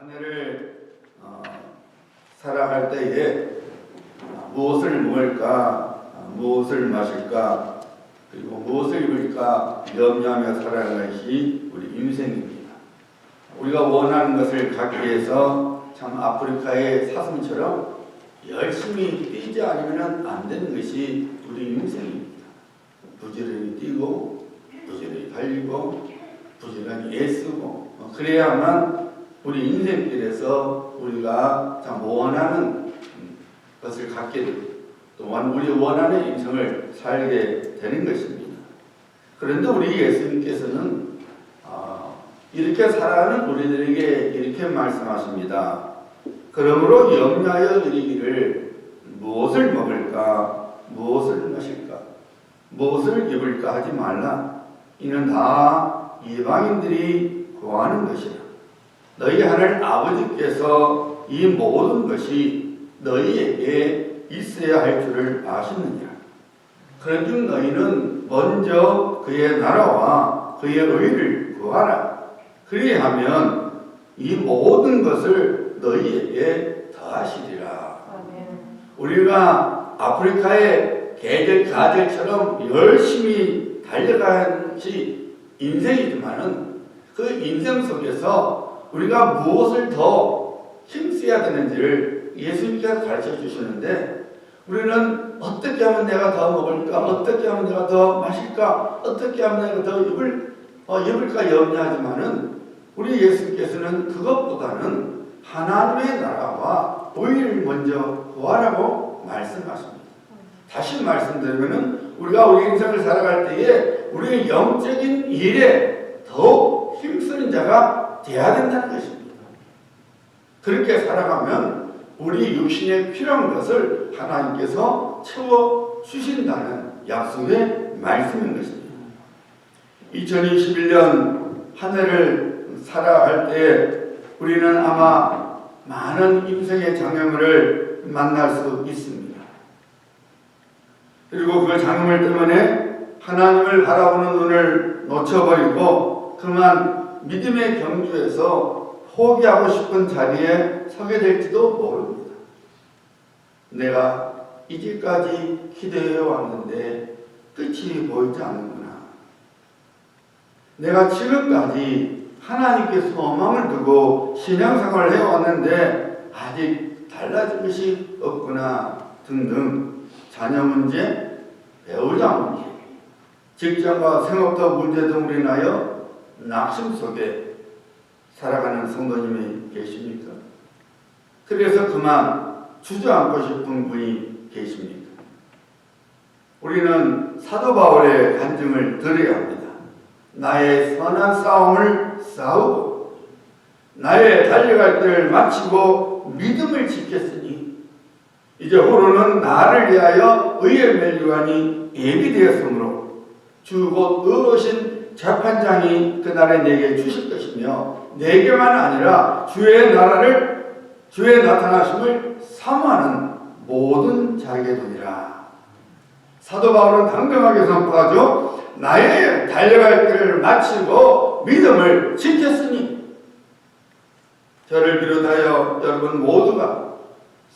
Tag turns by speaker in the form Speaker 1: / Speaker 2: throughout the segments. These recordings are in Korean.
Speaker 1: 한 해를 살아갈 때에 무엇을 먹을까, 무엇을 마실까, 그리고 무엇을 입을까 염려하며 살아가는 것이 우리 인생입니다. 우리가 원하는 것을 갖기 위해서 참 아프리카의 사슴처럼 열심히 뛰지 않으면 안 되는 것이 우리 인생입니다. 부지런히 뛰고 부지런히 달리고 부지런히 애쓰고 그래야만 우리 인생길에서 우리가 참 원하는 것을 갖게 되고 또한 우리 원하는 인생을 살게 되는 것입니다. 그런데 우리 예수님께서는 이렇게 살아가는 우리들에게 이렇게 말씀하십니다. 그러므로 염려하여 이르기를 무엇을 먹을까, 무엇을 마실까, 무엇을 입을까 하지 말라. 이는 다 이방인들이 구하는 것이라. 너희 하늘 아버지께서 이 모든 것이 너희에게 있어야 할 줄을 아시느냐. 그런즉 너희는 먼저 그의 나라와 그의 의를 구하라. 그리하면 이 모든 것을 너희에게 더하시리라. 우리가 아프리카의 가젤처럼 열심히 달려가야지 인생이지만은 그 인생 속에서 우리가 무엇을 더 힘써야 되는지를 예수님께서 가르쳐 주시는데 우리는 어떻게 하면 내가 더 먹을까, 어떻게 하면 내가 더 마실까, 어떻게 하면 내가 더 입을까 염려하지만은 우리 예수님께서는 그것보다는 하나님의 나라와 의를 먼저 구하라고 말씀하십니다. 다시 말씀드리면은 우리가 우리 인생을 살아갈 때에 우리의 영적인 일에 더욱 힘쓰는 자가 되어야 된다는 것입니다. 그렇게 살아가면 우리 육신에 필요한 것을 하나님께서 채워주신다는 약속의 말씀인 것입니다. 2021년 한 해를 살아갈 때 우리는 아마 많은 인생의 장애물을 만날 수 있습니다. 그리고 그 장애물 때문에 하나님을 바라보는 눈을 놓쳐버리고 그만 믿음의 경주에서 포기하고 싶은 자리에 서게 될지도 모릅니다. 내가 이제까지 기도해 왔는데 끝이 보이지 않는구나. 내가 지금까지 하나님께 소망을 두고 신앙생활을 해왔는데 아직 달라질 것이 없구나 등등 자녀 문제, 배우자 문제, 직장과 생업터 문제 등으로 인하여 낙심 속에 살아가는 성도님이 계십니까? 그래서 그만 주저앉고 싶은 분이 계십니까? 우리는 사도 바울의 간증을 들어야 합니다. 나의 선한 싸움을 싸우고 나의 달려갈 때를 마치고 믿음을 지켰으니 이제 후로는 나를 위하여 의의 멸류관이 예비되었으므로 주 곧 의로우신 재판장이 그날에 내게 주실 것이며 내게만 아니라 주의 나타나심을 사모하는 모든 자에게 되리라. 사도 바울은 당당하게 선포하죠. 나의 달려갈 길을 마치고 믿음을 지켰으니 저를 비롯하여 여러분 모두가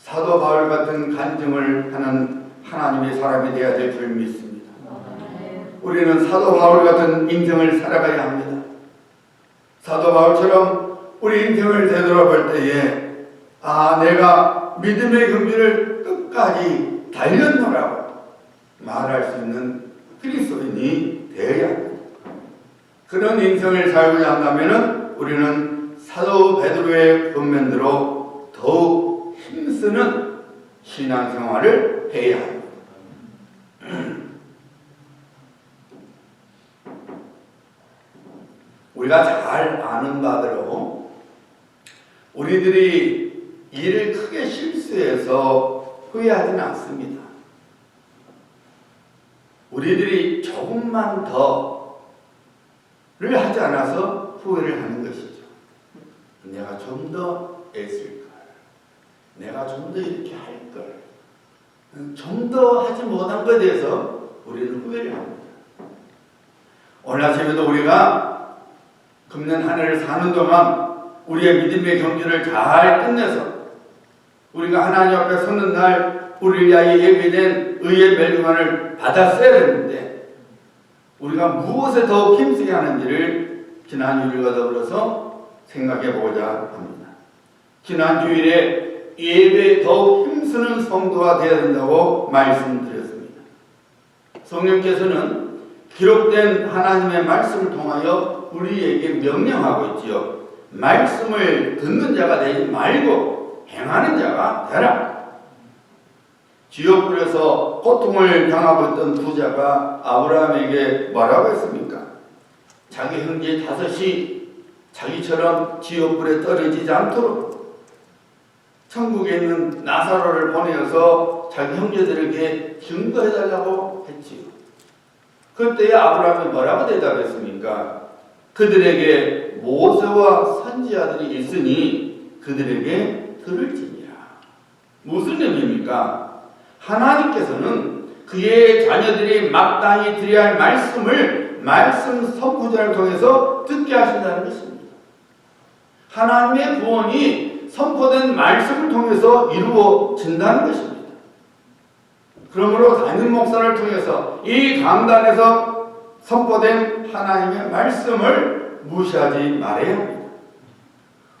Speaker 1: 사도 바울 같은 간증을 하는 하나님의 사람이 되어야 될 줄 믿습니다. 우리는 사도 바울 같은 인생을 살아가야 합니다. 사도 바울처럼 우리 인생을 되돌아볼 때에 내가 믿음의 경주를 끝까지 달렸노라고 말할 수 있는 그리스도인이 되어야 합니다. 그런 인생을 살고자 한다면 우리는 사도 베드로의 권면대로 더욱 힘쓰는 신앙생활을 해야 합니다. 우리가 잘 아는 바대로 우리들이 일을 크게 실수해서 후회하지는 않습니다. 우리들이 조금만 더를 하지 않아서 후회를 하는 것이죠. 내가 좀 더 애쓸걸, 내가 좀 더 이렇게 할걸, 좀 더 하지 못한 것에 대해서 우리는 후회를 합니다. 오늘 아침에도 우리가 금년 한 해를 사는 동안 우리의 믿음의 경주를 잘 끝내서 우리가 하나님 앞에 서는 날 우리를 위하여 예비된 의의 멸류관을 받았어야 되는데 우리가 무엇에 더 힘쓰게 하는지를 지난 주일과 더불어서 생각해 보고자 합니다. 지난 주일에 예배에 더욱 힘쓰는 성도가 되어야 된다고 말씀드렸습니다. 성령께서는 기록된 하나님의 말씀을 통하여 우리에게 명령하고 있지요. 말씀을 듣는 자가 되지 말고 행하는 자가 되라. 지옥불에서 고통을 당하고 있던 부자가 아브라함에게 뭐라고 했습니까? 자기 형제 5이 자기처럼 지옥불에 떨어지지 않도록 천국에 있는 나사로를 보내어서 자기 형제들에게 증거해달라고 했지요. 그때 아브라함이 뭐라고 대답했습니까? 그들에게 모세와 선지자들이 있으니 그들에게 들을지니라. 무슨 의미입니까? 하나님께서는 그의 자녀들이 마땅히 드려야 할 말씀을 말씀 선포자를 통해서 듣게 하신다는 것입니다. 하나님의 구원이 선포된 말씀을 통해서 이루어진다는 것입니다. 그러므로 담임 목사를 통해서 이 강단에서 선포된 하나님의 말씀을 무시하지 말아야 합니다.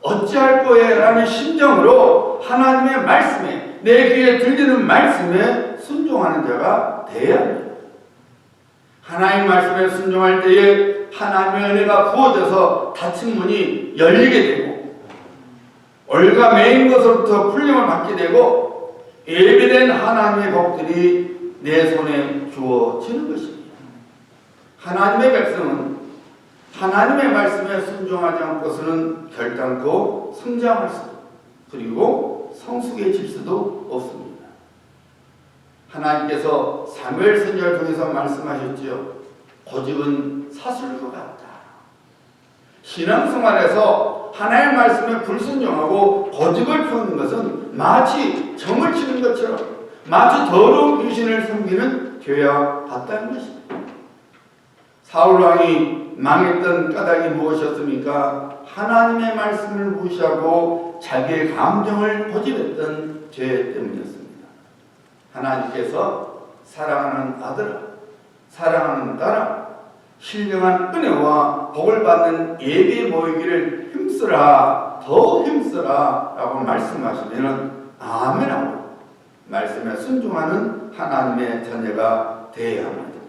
Speaker 1: 어찌할 거에 라는 심정으로 하나님의 말씀에 내 귀에 들리는 말씀에 순종하는 자가 되어야 합니다. 하나님 말씀에 순종할 때에 하나님의 은혜가 부어져서 닫힌 문이 열리게 되고 올가매인 것으로부터 풀림을 받게 되고 예비된 하나님의 복들이 내 손에 주어지는 것입니다. 하나님의 백성은 하나님의 말씀에 순종하지 않고서는 결단코 성장할 수 그리고 성숙해질 수도 없습니다. 하나님께서 사무엘 선지자를 통해서 말씀하셨지요. 고집은 사슬과 같다. 신앙생활에서 하나님의 말씀에 불순종하고 고집을 피우는 것은 마치 정을 치는 것처럼 마치 더러운 귀신을 섬기는 죄와 같다는 것입니다. 사울왕이 망했던 까닭이 무엇이었습니까? 하나님의 말씀을 무시하고 자기의 감정을 고집했던 죄 때문이었습니다. 하나님께서 사랑하는 아들아, 사랑하는 딸아, 신령한 은혜와 복을 받는 예배 모이기를 힘쓰라, 더 힘쓰라 라고 말씀하시면 아멘하고 말씀에 순종하는 하나님의 자녀가 되어야 합니다.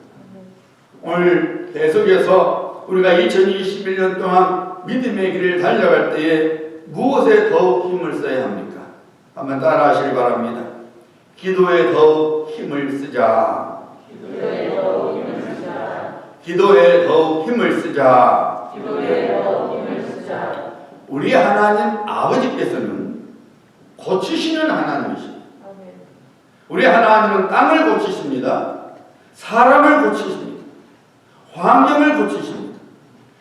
Speaker 1: 오늘 계속해서 우리가 2021년 동안 믿음의 길을 달려갈 때에 무엇에 더욱 힘을 써야 합니까? 한번 따라 하시기 바랍니다. 기도에 더욱 힘을 쓰자.
Speaker 2: 기도에 더욱 힘을 쓰자.
Speaker 1: 기도에 더욱 힘을 쓰자.
Speaker 2: 기도에 더욱 힘을 쓰자.
Speaker 1: 우리 하나님 아버지께서는 고치시는 하나님이십니다. 우리 하나님은 땅을 고치십니다. 사람을 고치십니다. 환경을 고치십니다.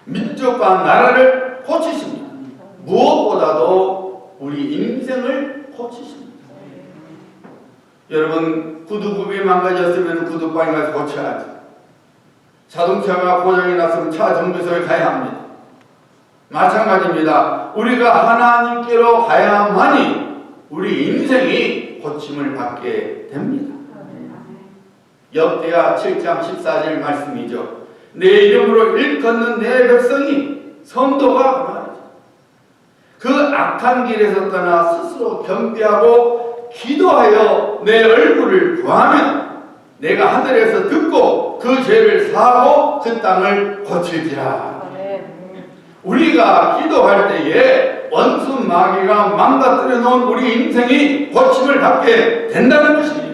Speaker 1: 민족과 나라를 고치십니다. 무엇보다도 우리 인생을 고치십니다. 여러분, 구두굽이 망가졌으면 구두방에 가서 고쳐야지. 자동차가 고장이 났으면 차 정비소에 가야 합니다. 마찬가지입니다. 우리가 하나님께로 가야만이 우리 인생이 고침을 받게 됩니다. 역대하 7장 14절 말씀이죠. 내 이름으로 일컫는 내 백성이 성도가 말이죠. 그 악한 길에서 떠나 스스로 겸비하고 기도하여 내 얼굴을 구하면 내가 하늘에서 듣고 그 죄를 사하고 그 땅을 고칠지라. 우리가 기도할 때에 원수 마귀가 망가뜨려 놓은 우리 인생이 고침을 받게 된다는 것입니다.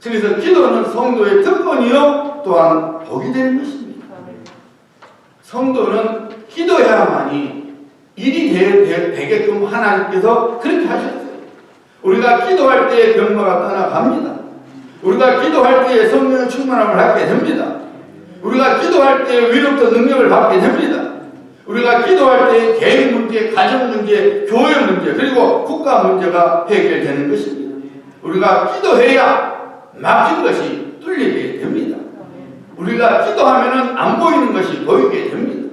Speaker 1: 그래서 기도는 성도의 특권이요 또한 복이 되는 것입니다. 성도는 기도해야만이 일이 되게끔 하나님께서 그렇게 하셨어요. 우리가 기도할 때에 병마가 떠나갑니다. 우리가 기도할 때에 성령의 충만함을 받게 됩니다. 우리가 기도할 때에 위로부터 능력을 받게 됩니다. 우리가 기도할 때에 개인 문제, 가정 문제, 교회 문제, 그리고 국가 문제가 해결되는 것입니다. 우리가 기도해야 막힌 것이 뚫리게 됩니다. 우리가 기도하면 안 보이는 것이 보이게 됩니다.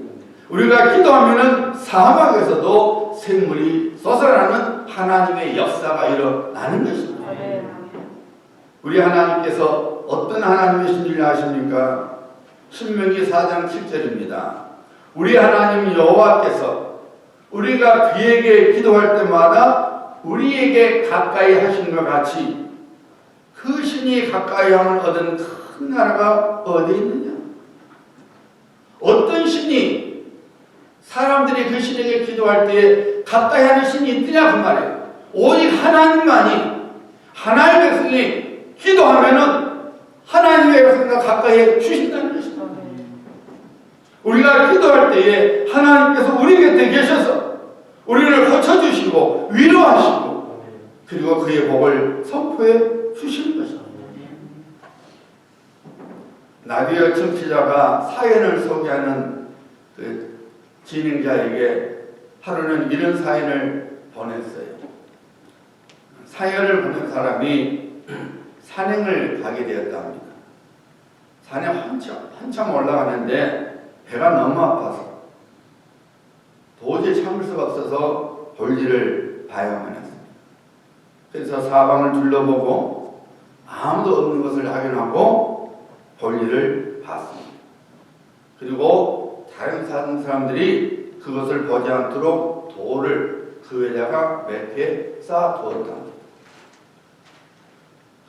Speaker 1: 우리가 기도하면은 사막에서도 샘물이 솟아나는 하나님의 역사가 일어나는 것입니다. 우리 하나님께서 어떤 하나님이신 줄 아십니까? 신명기 4장 7절입니다. 우리 하나님 여호와께서 우리가 그에게 기도할 때마다 우리에게 가까이 하신 것 같이 그 신이 가까이 함을 얻은 큰 나라가 어디 있느냐? 어떤 신이 사람들이 그 신에게 기도할 때에 가까이 하는 신이 있느냐 그 말이에요. 오직 하나님만이 하나님의 백성이 기도하면은 하나님의 백성과 가까이 해 주신다는 것입니다. 우리가 기도할 때에 하나님께서 우리 곁에 계셔서 우리를 고쳐주시고 위로하시고 그리고 그의 복을 선포해 주시는 것입니다. 라디오 청취자가 사연을 소개하는 그 진행자에게 하루는 이런 사연을 보냈어요. 사연을 보낸 사람이 산행을 가게 되었다 합니다. 산에 한참 올라가는데 배가 너무 아파서 도저히 참을 수가 없어서 볼일을 봐야만 했습니다. 그래서 사방을 둘러보고 아무도 없는 것을 확인하고 볼일을 봤습니다. 그리고 다른 사람들이 그것을 보지 않도록 돌을 그 위에다가 몇 개 쌓아두었다.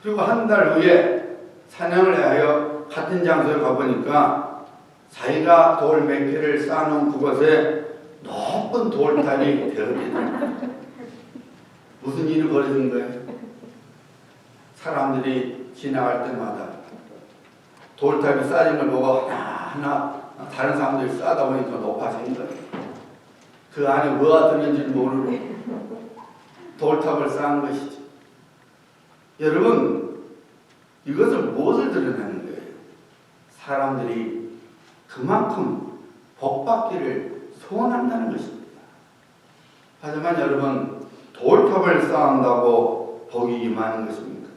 Speaker 1: 그리고 한 달 후에 사냥을 하여 같은 장소에 가보니까 자기가 돌 몇 개를 쌓아놓은 그곳에 높은 돌탑이 되어있다. 무슨 일이 벌어진 거예요? 사람들이 지나갈 때마다 돌탑이 쌓인 걸 보고 하나하나 다른 사람들이 쌓다 보니까 높아진 거예요. 그 안에 뭐가 들었는지 모르고 돌탑을 쌓은 것이죠. 여러분, 이것을 무엇을 드러내는 거예요? 사람들이 그만큼 복받기를 소원한다는 것입니다. 하지만 여러분, 돌탑을 쌓는다고 복이 임하는 것입니까?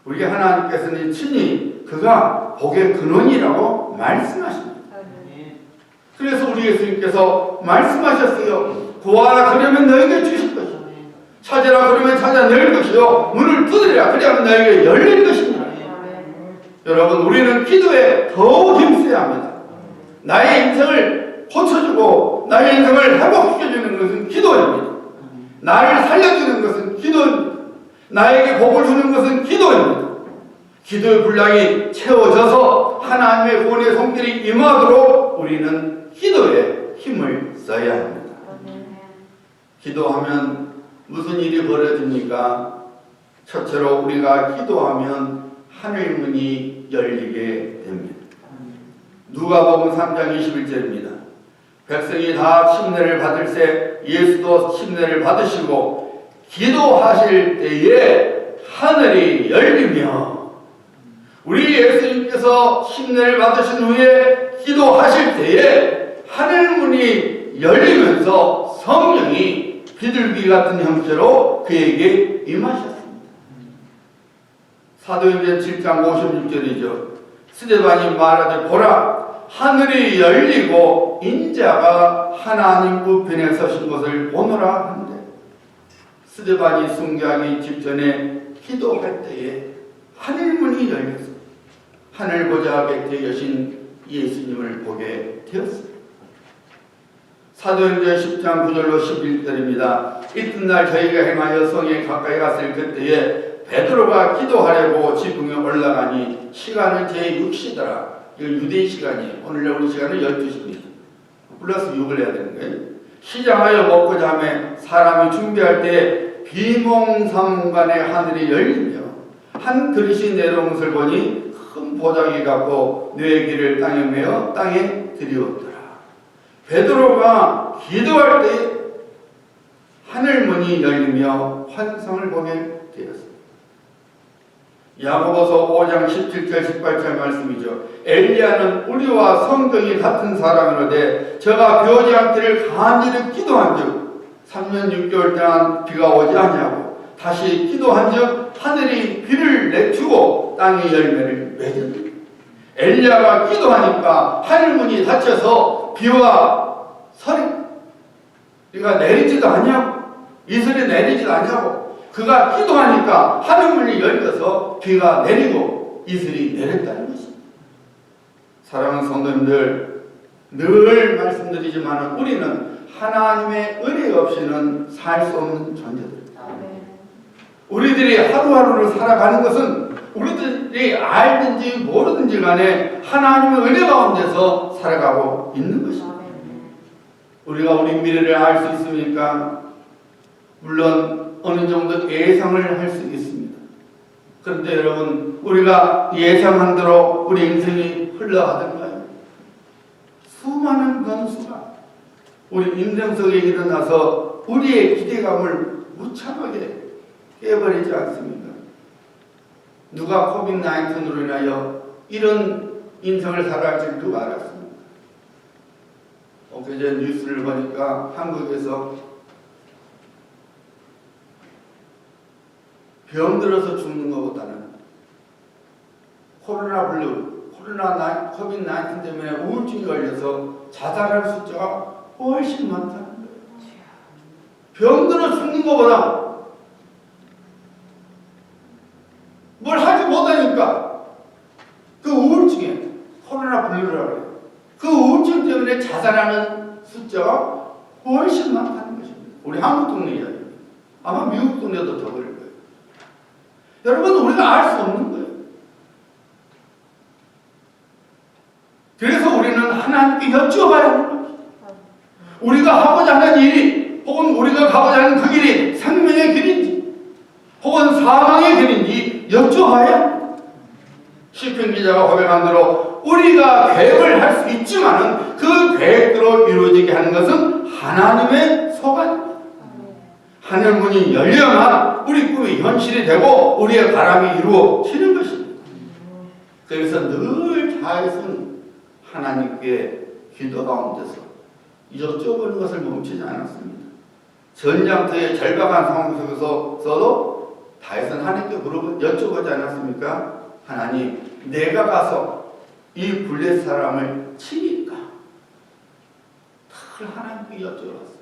Speaker 1: 우리 하나님께서는 친히 그가 복의 근원이라고 말씀하십니다. 그래서 우리 예수님께서 말씀하셨어요. 구하라 그러면 너에게 주실 것이요 찾으라 그러면 찾아낼 것이요 문을 두드리라 그러면 너에게 열릴 것입니다. 여러분, 우리는 기도에 더욱 힘써야 합니다. 나의 인생을 고쳐주고 나의 인생을 회복시켜주는 것은 기도입니다. 나를 살려주는 것은 기도입니다. 나에게 복을 주는 것은 기도입니다. 기도의 분량이 채워져서 하나님의 구원의 손길이 임하도록 우리는 기도에 힘을 써야 합니다. 기도하면 무슨 일이 벌어집니까? 첫째로 우리가 기도하면 하늘 문이 열리게 됩니다. 누가복음 3장 21절입니다. 백성이 다 침례를 받을새 예수도 침례를 받으시고 기도하실 때에 하늘이 열리며, 우리 예수님께서 침례를 받으신 후에 기도하실 때에 하늘문이 열리면서 성령이 비둘기 같은 형태로 그에게 임하셨습니다. 사도행전 7장 56절이죠. 스데반이 말하되 보라 하늘이 열리고 인자가 하나님 우편에 서신 것을 보노라 하는데, 스데반이 순교하기 직전에 기도할 때에 하늘문이 열려서 하늘 보좌 곁에 계신 예수님을 보게 되었습니다. 사도행전 10장 9절로 11절입니다. 이튿날 저희가 행하여 성에 가까이 갔을 그때에 베드로가 기도하려고 지붕에 올라가니 시간은 제6시더라. 이건 유대인 시간이에요. 오늘날 우리 시간은 12시입니다. 플러스 6을 해야 되는 거예요. 시장하여 먹고자 하며 사람이 준비할 때 비몽사몽간에 하늘이 열리며 한 그릇이 내려온 것을 보니 큰 보자기 같고 뇌기를 땅에 메어 땅에 들이었더라. 베드로가 기도할 때 하늘문이 열리며 환상을 보게 되었습니다. 야고보서 5장 17절 18절 말씀이죠. 엘리야는 우리와 성경이 같은 사람이로되 저가 비 오지 않기를 간절히 기도한즉 3년 6개월 동안 비가 오지 아니하고 다시 기도한즉 하늘이 비를 내주고 땅이 열매를 맺었다. 엘리야가 기도하니까 하늘문이 닫혀서 비와 서리가 내리지도 않냐고, 이슬이 내리지도 않냐고. 그가 기도하니까 하늘문이 열려서 비가 내리고 이슬이 내렸다는 것입니다. 사랑하는 성도님들, 늘 말씀드리지만 우리는 하나님의 은혜 없이는 살 수 없는 존재들입니다. 우리들이 하루하루를 살아가는 것은 우리들이 알든지 모르든지 간에 하나님의 은혜 가운데서 살아가고 있는 것입니다. 우리가 우리 미래를 알 수 있습니까? 물론 어느 정도 예상을 할 수 있습니다. 그런데 여러분, 우리가 예상한 대로 우리 인생이 흘러가던가요? 수많은 변수가 우리 인생 속에 일어나서 우리의 기대감을 무참하게 깨버리지 않습니까? 누가 코비드-19으로 인하여 이런 인생을 살아갈 줄 누가 알았습니까? 엊그제 뉴스를 보니까 한국에서 병들어서 죽는 것보다는 코비드-19 때문에 우울증이 걸려서 자살할 숫자가 훨씬 많다는 거예요. 병들어 죽는 것보다 뭘 하지 못하니까 그 우울증에 코로나19라 그래요. 그 우울증 때문에 자살하는 숫자가 훨씬 많다는 것입니다. 우리 한국 동네 이야기입니다. 아마 미국 동네도 더 그럴 거예요. 여러분, 우리가 알 수 없는 거예요. 그래서 우리는 하나님께 여쭤봐야 하는 겁니다. 우리가 하고자 하는 일이, 혹은 우리가 가고자 하는 그 길이 생명의 길인지 혹은 사망의 길인지 여쭤봐야 합니다. 시편 기자가 고백한 대로 우리가 계획을 할 수 있지만은 그 계획대로 이루어지게 하는 것은 하나님의 소관입니다. 하늘 문이 열려야만 우리 꿈이 현실이 되고 우리의 바람이 이루어지는 것입니다. 그래서 늘 다윗은 하나님께 기도 가운데서 여쭤보는 것을 멈추지 않았습니다. 전장터의 절박한 상황 속에서도 다윗은 하나님께 여쭤보지 않았습니까? 하나님, 내가 가서 이 블레셋 사람을 치니까. 늘 하나님께 여쭤봤어요.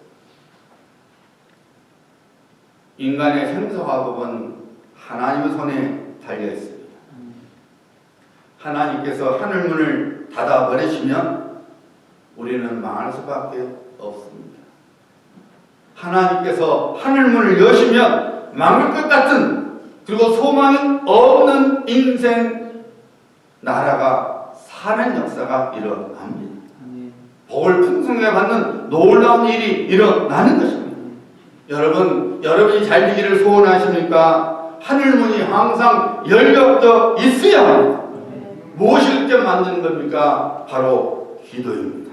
Speaker 1: 인간의 생사와 법은 하나님의 손에 달려 있습니다. 하나님께서 하늘문을 닫아버리시면 우리는 망할 수밖에 없습니다. 하나님께서 하늘문을 여시면 망할 것 같은, 그리고 소망이 없는 인생 나라가 사는 역사가 일어납니다. 복을 풍성하게 받는 놀라운 일이 일어나는 것입니다. 여러분이 잘 되기를 소원하십니까? 하늘문이 항상 열려져 있어야 합니다. 무엇을 때 만드는 겁니까? 바로 기도입니다.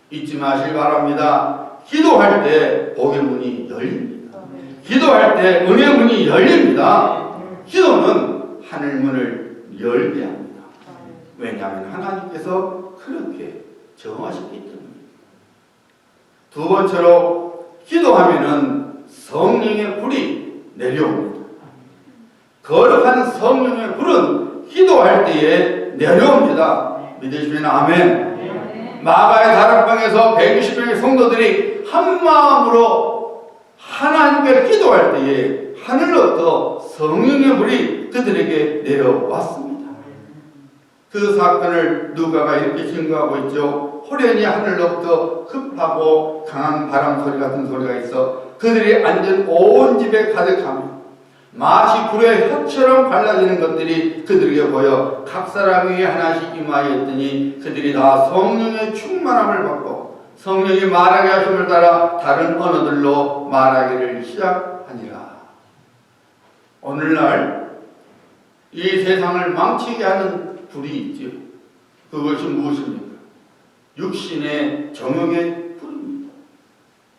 Speaker 1: 잊지 마시기 바랍니다. 기도할 때 복의 문이 열립니다. 기도할 때 은혜의 문이 열립니다. 기도는 하늘문을 열게 합니다. 왜냐하면 하나님께서 그렇게 정하셨기 때문입니다. 두 번째로, 기도하면은 성령의 불이 내려옵니다. 거룩한 성령의 불은 기도할 때에 내려옵니다. 믿으시면 아멘. 마가의 다락방에서 120명의 성도들이 한 마음으로 하나님께 기도할 때에 하늘로부터 성령의 불이 그들에게 내려왔습니다. 그 사건을 누가가 이렇게 증거하고 있죠. 호련히 하늘로부터 급하고 강한 바람 소리 같은 소리가 있어 그들이 앉은 온 집에 가득하며 마치 불의 혀처럼 갈라지는 것들이 그들에게 보여 각 사람 위에 하나씩 임하였더니 그들이 다 성령의 충만함을 받고 성령이 말하게 하심을 따라 다른 언어들로 말하기를 시작하니라. 오늘날 이 세상을 망치게 하는 불이 있죠. 그것이 무엇입니까? 육신의 정욕의 불입니다.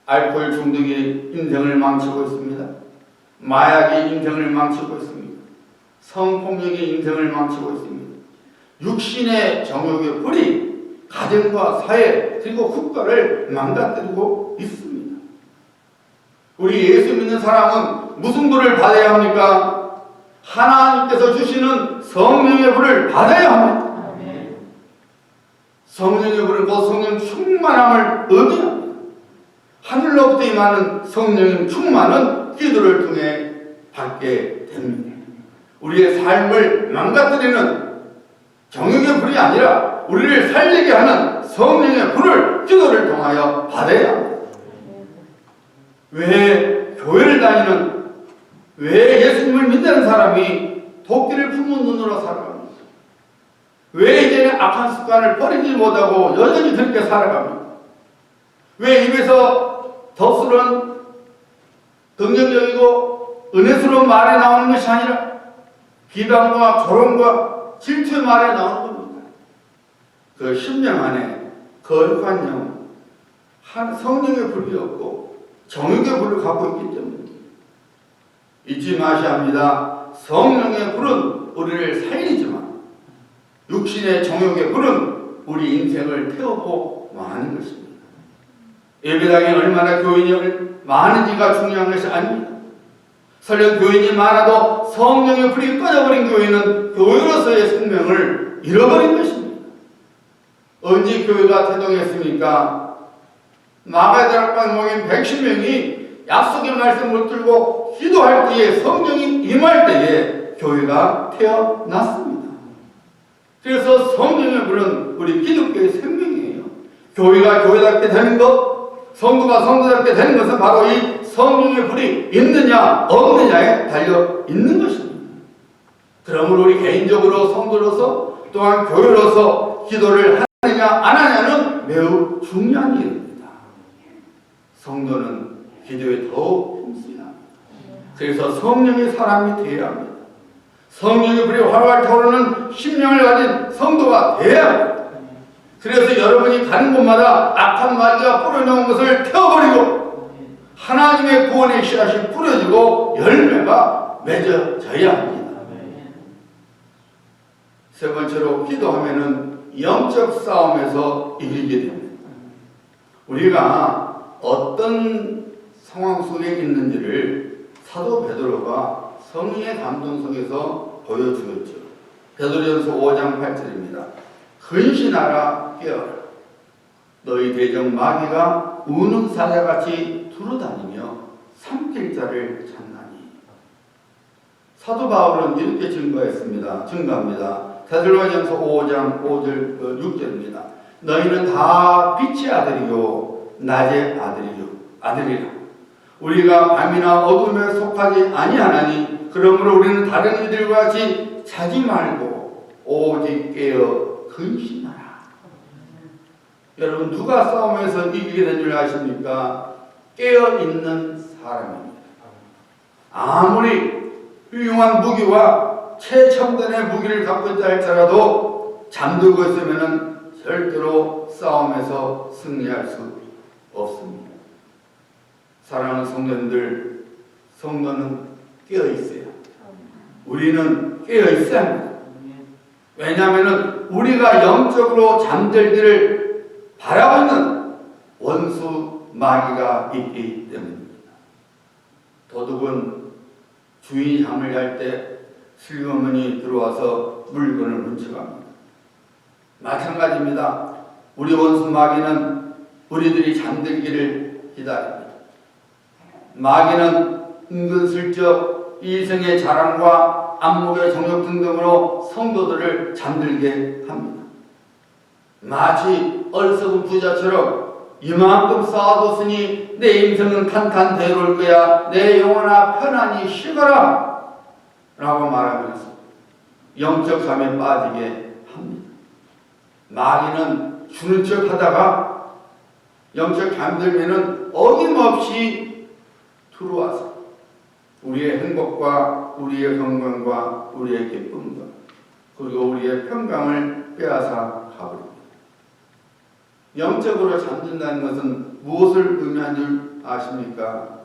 Speaker 1: 알코올 중독이 인생을 망치고 있습니다. 마약이 인생을 망치고 있습니다. 성폭력이 인생을 망치고 있습니다. 육신의 정욕의 불이 가정과 사회 그리고 국가를 망가뜨리고 있습니다. 우리 예수 믿는 사람은 무슨 불을 받아야 합니까? 하나님께서 주시는 성령의 불을 받아야 합니다. 성령의 불은 곧 성령 충만함을 의미합니다. 하늘로부터 임하는 성령의 충만은 기도를 통해 받게 됩니다. 우리의 삶을 망가뜨리는 정욕의 불이 아니라 우리를 살리게 하는 성령의 불을 기도를 통하여 받아야 합니다. 왜 교회를 다니는, 왜 예수님을 믿는 사람이 도끼를 품은 눈으로 살아갑니까? 왜 이제는 악한 습관을 버리지 못하고 여전히 그렇게 살아갑니까? 왜 입에서 덕스러운 긍정적이고 은혜스러운 말이 나오는 것이 아니라 비방과 조롱과 질투의 말이 나오는 겁니다. 그 심령 안에 거룩한 영, 성령의 불이 없고 정욕의 불을 갖고 있기 때문입니다. 잊지 마셔야 합니다. 성령의 불은 우리를 살리지만 육신의 정욕의 불은 우리 인생을 태우고 마는 것입니다. 예배당에 얼마나 교인이 많은지가 중요한 것이 아닙니다. 설령 교인이 많아도 성령의 불이 꺼져버린 교인은 교회로서의 생명을 잃어버린 것입니다. 언제 교회가 태동했습니까? 마가다락방 모인 110명이 약속의 말씀을 들고 기도할 때에 성령이 임할 때에 교회가 태어났습니다. 그래서 성령의 불은 우리 기독교의 생명이에요. 교회가 교회답게 되는 것, 성도가 성도답게 되는 것은 바로 이 성령의 불이 있느냐 없느냐에 달려 있는 것입니다. 그러므로 우리 개인적으로 성도로서 또한 교회로서 기도를 하느냐 안 하느냐는 매우 중요한 일입니다. 성도는 기도에 더욱 힘써야 합니다. 그래서 성령의 사람이 되어야 합니다. 성령의 불이 활활 타오르는 심령을 가진 성도가 되어야 합니다. 그래서 여러분이 가는 곳마다 악한 마귀가 뿌려놓은 것을 태워버리고 하나님의 구원의 씨앗이 뿌려지고 열매가 맺어져야 합니다. 세 번째로 기도하면은 영적 싸움에서 이기게 됩니다. 우리가 어떤 상황 속에 있는지를 사도 베드로가 성령의 감동 속에서 보여주었죠. 베드로전서 5장 8절입니다. 근신하라 깨어라. 너희 대적 마귀가 우는 사자같이 두루다니며 삼킬 자를 찾나니. 사도 바울은 이렇게 증거합니다. 베드로전서 5장 5절 6절입니다. 너희는 다 빛의 아들이요 낮의 아들이라. 우리가 밤이나 어둠에 속하지 아니하나니 그러므로 우리는 다른 이들과 같이 자지 말고 오직 깨어 근신하라. 여러분 누가 싸움에서 이기게 된 줄 아십니까? 깨어있는 사람입니다. 아무리 훌륭한 무기와 최첨단의 무기를 갖고 있다 할지라도 잠들고 있으면 절대로 싸움에서 승리할 수 없습니다. 사랑하는 성도님들, 성도는 깨어있어요. 우리는 깨어있어야 합니다. 왜냐하면 우리가 영적으로 잠들기를 바라고 있는 원수 마귀가 있기 때문입니다. 도둑은 주인이 잠을 잘 때 슬그머니 들어와서 물건을 훔쳐갑니다. 마찬가지입니다. 우리 원수 마귀는 우리들이 잠들기를 기다립니다. 마귀는 은근슬쩍 이성의 자랑과 안목의 정욕 등등으로 성도들을 잠들게 합니다. 마치 어리석은 부자처럼 이만큼 쌓아뒀으니 내 인생은 탄탄대로일 거야. 내 영혼아 편안히 쉬거라 라고 말하면서 영적 잠에 빠지게 합니다. 마귀는 주는 척 하다가 영적 잠들면은 어김없이 들어와서 우리의 행복과 우리의 건강과 우리의 기쁨과 그리고 우리의 평강을 빼앗아 가버립니다. 영적으로 잠든다는 것은 무엇을 의미하는 줄 아십니까?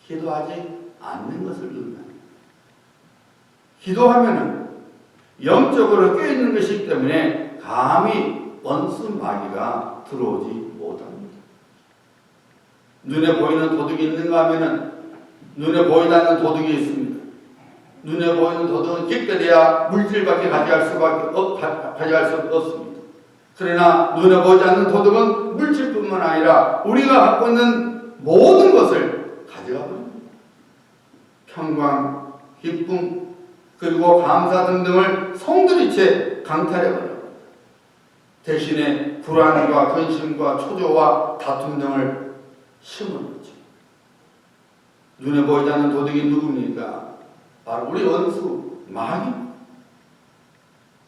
Speaker 1: 기도하지 않는 것을 의미합니다. 기도하면은 영적으로 깨어있는 것이기 때문에 감히 원수 마귀가 들어오지 못합니다. 눈에 보이는 도둑이 있는가 하면은 눈에 보이지 않는 도둑이 있습니다. 눈에 보이는 도둑은 기껏해야 물질밖에 가져갈 수 없습니다. 그러나 눈에 보이지 않는 도덕은 물질뿐만 아니라 우리가 갖고 있는 모든 것을 가져가 버립니다. 평강, 기쁨, 그리고 감사 등등을 송두리째 강탈해 버립니다. 대신에 불안과 근심과 초조와 다툼 등을 심어놓죠. 눈에 보이지 않는 도덕이 누굽니까? 바로 우리 원수 마귀입니다.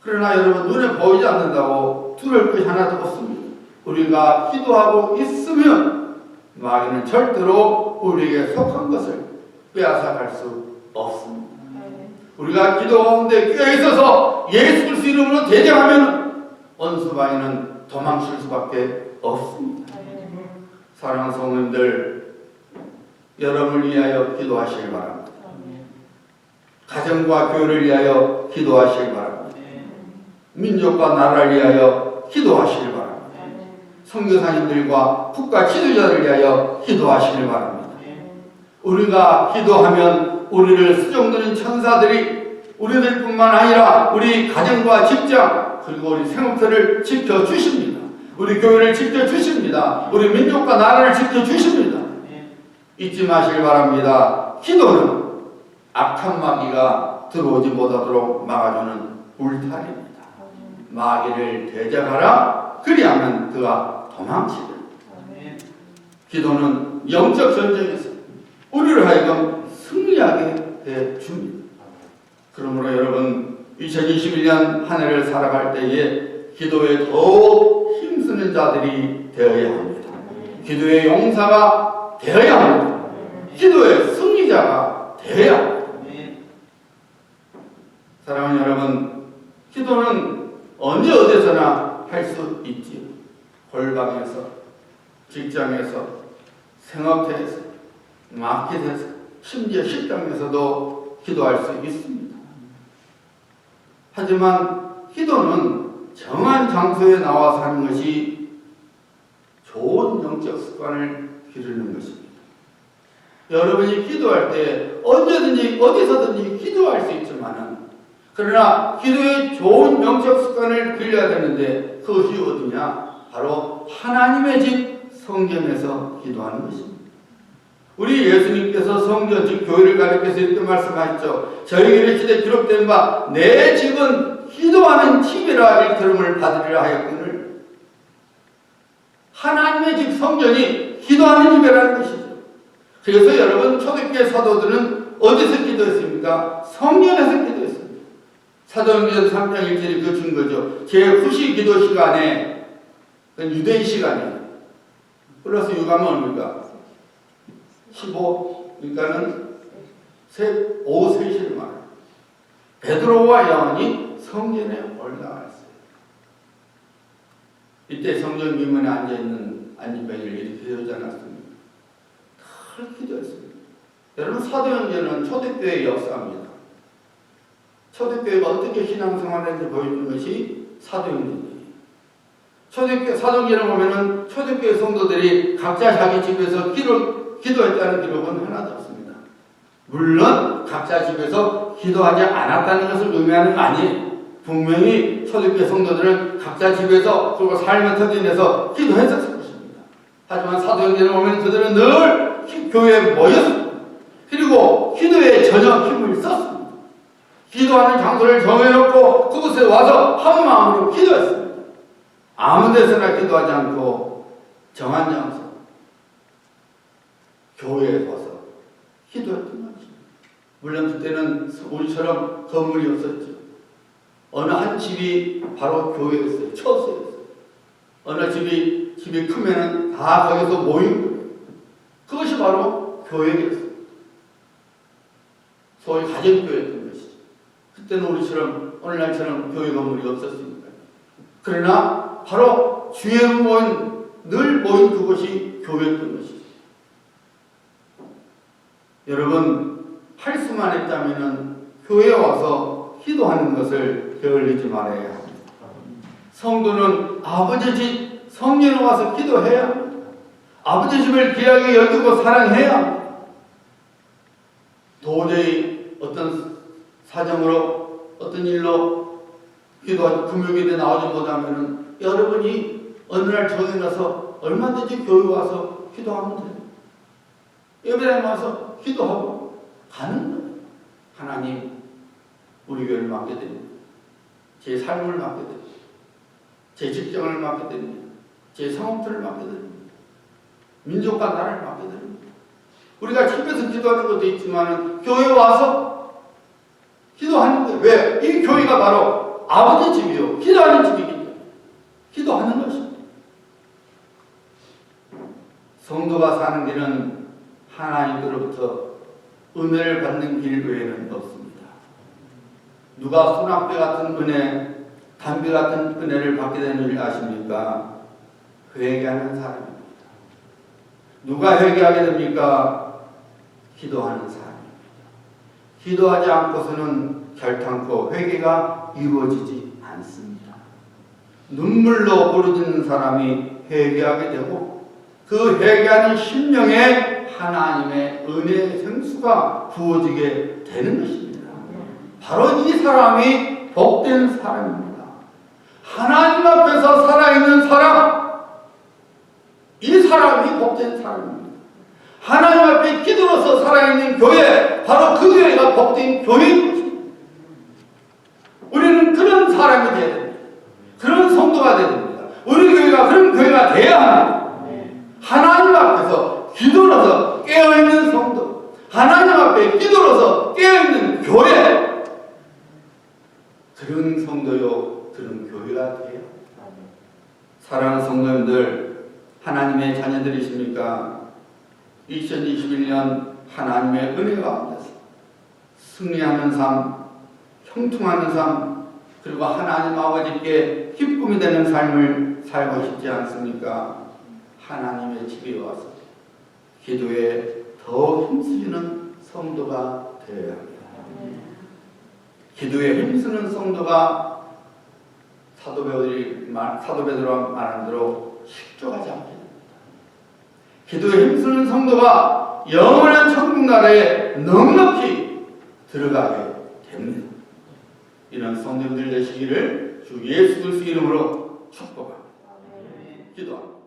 Speaker 1: 그러나 여러분, 눈에 보이지 않는다고 두려울 것이 하나도 없습니다. 우리가 기도하고 있으면 마귀는 절대로 우리에게 속한 것을 빼앗아갈 수 없습니다. 우리가 기도 가운데 껴 있어서 예수 그리스도 이름으로 대적하면 원수 마귀는 도망칠 수밖에 없습니다. 사랑하는 성도님들, 여러분을 위하여 기도하시길 바랍니다. 가정과 교회를 위하여 기도하시길 바랍니다. 민족과 나라를 위하여 기도하시길 바랍니다. 선교사님들과 국가 지도자를 위하여 기도하시길 바랍니다. 우리가 기도하면 우리를 수종드는 천사들이 우리들뿐만 아니라 우리 가정과 직장 그리고 우리 생업들을 지켜주십니다. 우리 교회를 지켜주십니다. 우리 민족과 나라를 지켜주십니다. 잊지 마시길 바랍니다. 기도는 악한 마귀가 들어오지 못하도록 막아주는 울타리입니다. 마귀를 대적하라. 그리하면 그가 도망치리라. 기도는 영적 전쟁에서 우리를 하여금 승리하게 해줍니다. 그러므로 여러분, 2021년 한 해를 살아갈 때에 기도에 더욱 힘쓰는 자들이 되어야 합니다. 기도의 용사가 되어야 합니다. 기도의 승리자가 되어야 합니다. 사랑하는 여러분, 기도는 언제 어디서나 할 수 있지요. 골방에서, 직장에서, 생업체에서, 마켓에서, 심지어 식당에서도 기도할 수 있습니다. 하지만 기도는 정한 장소에 나와서 하는 것이 좋은 영적 습관을 기르는 것입니다. 여러분이 기도할 때 언제든지 어디서든지 기도할 수 있지만은, 그러나 기도의 좋은 영적 습관을 길러야 되는데 그것이 어디냐? 바로 하나님의 집 성전에서 기도하는 것입니다. 우리 예수님께서 성전, 즉 교회를 가리켜서 이렇게 말씀하셨죠. 저희에게 시대 기록된 바 내 집은 기도하는 집이라 일컬음을 받으리라 하였거늘. 하나님의 집 성전이 기도하는 집이라는 것이죠. 그래서 여러분, 초대교회 사도들은 어디서 기도했습니까? 성전에서 기도했습니다. 사도행전 3장 1절이 그 증거죠. 제9시 기도 시간에, 유대인 시간이에요. 플러스 6하면 얼마입니까? 15, 그러니까는 오후 3시를 말해요. 베드로와 요한이 성전에 올라갔어요. 이때 성전 미문에 앉아있는 안진뱅이를 이렇게 기도하지 않았습니까? 늘 기도했습니다. 여러분, 사도행전은 초대교회의 역사입니다. 초대교회가 어떻게 신앙생활을 했는지 보여주는 것이 사도행전이에요. 사도행전을 보면은 초대교회 성도들이 각자 자기 집에서 기도했다는 기록은 하나도 없습니다. 물론 각자 집에서 기도하지 않았다는 것을 의미하는 거 아니에요. 분명히 초대교회 성도들은 각자 집에서 그리고 삶의 터전에 내서 기도했었을 것입니다. 하지만 사도행전을 보면 그들은 늘 교회에 모였습니다. 그리고 기도에 전혀 힘을 썼습니다. 기도하는 장소를 정해놓고 그곳에 와서 한 마음으로 기도했습니다. 아무 데서나 기도하지 않고 정한 장소, 교회에 와서 기도했던 것입니다. 물론 그때는 우리처럼 건물이 없었죠. 어느 한 집이 바로 교회였어요. 처소였어요. 어느 집이 크면은 다 거기서 모인 거예요. 그것이 바로 교회였어요. 소위 가정교회였던 것이죠. 그때는 우리처럼 오늘날처럼 교회 건물이 없었으니까요. 그러나 바로 주에 늘 모인 그곳이 교회였던 것이죠. 여러분, 할 수만 했다면 교회에 와서 기도하는 것을 게을리지 말아야 합니다. 성도는 아버지 집 성전에 와서 기도해야 합니다. 아버지 집을 귀하게 여기고 사랑해야 합니다. 도저히 어떤 사정으로 어떤 일로 기도하지 금요일에 나오지 못하면 여러분이 어느 날 저에 가서 얼마든지 교회 와서 기도하면 돼요. 예배당에 와서 기도하고 가는 거예요. 하나님, 우리 교회를 맡게 됩니다. 제 삶을 맡게 됩니다. 제 직장을 맡게 됩니다. 제 성업들을 맡게 됩니다. 민족과 나라를 맡게 됩니다. 우리가 집에서 기도하는 것도 있지만 교회 와서 기도하는 거예요. 왜? 이 교회가 바로 아버지 집이요. 기도하는 집이기 때문에 기도하는 것입니다. 성도가 사는 길은 하나님으로부터 은혜를 받는 길 외에는 없습니다. 누가 소낙배 같은 은혜, 담배 같은 은혜를 받게 되는 줄 아십니까? 회개하는 사람입니다. 누가 회개하게 됩니까? 기도하는 사람입니다. 기도하지 않고서는 결탄코 회개가 이루어지지 않습니다. 눈물로 부르짖는 사람이 회개하게 되고 그 회개하는 심령에 하나님의 은혜의 생수가 부어지게 되는 것입니다. 바로 이 사람이 복된 사람입니다. 하나님 앞에서 살아있는 사람, 이 사람이 복된 사람입니다. 하나님 앞에 기도로서 살아있는 교회, 바로 그 교회가 복된 교회인 것입니다. 우리는 그런 사람이 되어야 됩니다. 그런 성도가 되어야 됩니다. 우리 교회가 그런 교회가 되어야 합니다. 하나님 앞에서 기도로서 깨어있는 성도, 하나님 앞에 기도로서 깨어있는 교회, 그런 성도요, 그런 교회가 돼요. 사랑하는 성도님들, 하나님의 자녀들이십니까? 2021년 하나님의 은혜 가운데서 승리하는 삶, 형통하는 삶, 그리고 하나님 아버지께 기쁨이 되는 삶을 살고 싶지 않습니까? 하나님의 집에 와서 기도에 더 힘쓰는 성도가 되어야 합니다. 기도에 힘쓰는 성도가 사도 베드로가 말한 대로 실족하지 않게 됩니다. 기도에 힘쓰는 성도가 영원한 천국 나라에 넉넉히 들어가게 됩니다. 이런 성도들 되시기를 주 예수 그리스도 이름으로 축복합니다. 기도합니다.